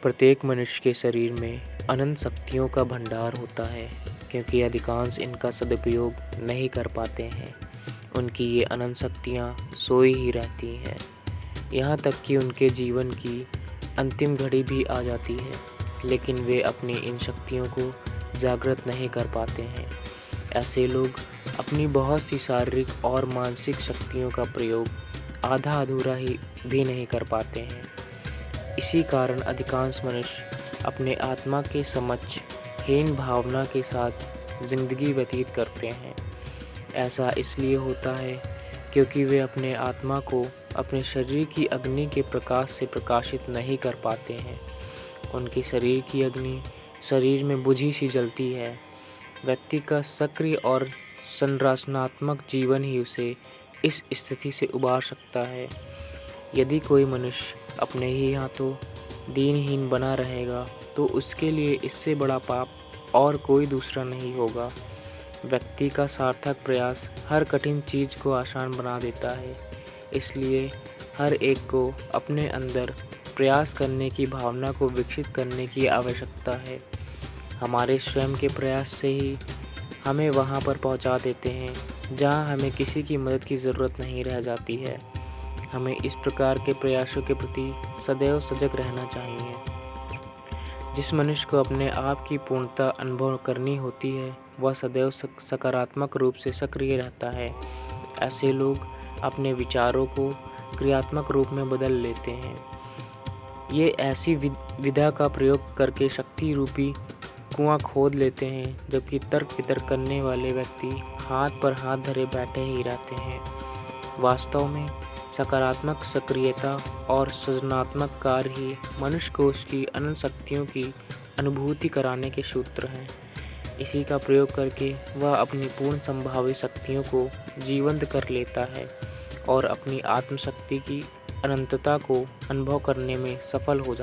प्रत्येक मनुष्य के शरीर में अनंत शक्तियों का भंडार होता है, क्योंकि अधिकांश इनका सदुपयोग नहीं कर पाते हैं। उनकी ये अनंत शक्तियाँ सोई ही रहती हैं, यहाँ तक कि उनके जीवन की अंतिम घड़ी भी आ जाती है, लेकिन वे अपनी इन शक्तियों को जागृत नहीं कर पाते हैं। ऐसे लोग अपनी बहुत सी शारीरिक और मानसिक शक्तियों का प्रयोग आधा अधूरा ही भी नहीं कर पाते हैं। इसी कारण अधिकांश मनुष्य अपने आत्मा के समक्ष हीन भावना के साथ जिंदगी व्यतीत करते हैं। ऐसा इसलिए होता है क्योंकि वे अपने आत्मा को अपने शरीर की अग्नि के प्रकाश से प्रकाशित नहीं कर पाते हैं। उनके शरीर की अग्नि शरीर में बुझी सी जलती है। व्यक्ति का सक्रिय और संरचनात्मक जीवन ही उसे इस स्थिति से उबार सकता है। यदि कोई मनुष्य अपने ही हाथों दीनहीन बना रहेगा तो उसके लिए इससे बड़ा पाप और कोई दूसरा नहीं होगा। व्यक्ति का सार्थक प्रयास हर कठिन चीज़ को आसान बना देता है, इसलिए हर एक को अपने अंदर प्रयास करने की भावना को विकसित करने की आवश्यकता है। हमारे स्वयं के प्रयास से ही हमें वहाँ पर पहुँचा देते हैं जहाँ हमें किसी की मदद की ज़रूरत नहीं रह जाती है। हमें इस प्रकार के प्रयासों के प्रति सदैव सजग रहना चाहिए। जिस मनुष्य को अपने आप की पूर्णता अनुभव करनी होती है वह सदैव सकारात्मक रूप से सक्रिय रहता है। ऐसे लोग अपने विचारों को क्रियात्मक रूप में बदल लेते हैं। ये ऐसी विधा का प्रयोग करके शक्ति रूपी कुआं खोद लेते हैं, जबकि तर्क वितर्क करने वाले व्यक्ति हाथ पर हाथ धरे बैठे ही रहते हैं। वास्तव में सकारात्मक सक्रियता और सृजनात्मक कार्य ही मनुष्य को उसकी अनंत शक्तियों की अनुभूति कराने के सूत्र हैं। इसी का प्रयोग करके वह अपनी पूर्ण संभावित शक्तियों को जीवंत कर लेता है और अपनी आत्मशक्ति की अनंतता को अनुभव करने में सफल हो जाता है।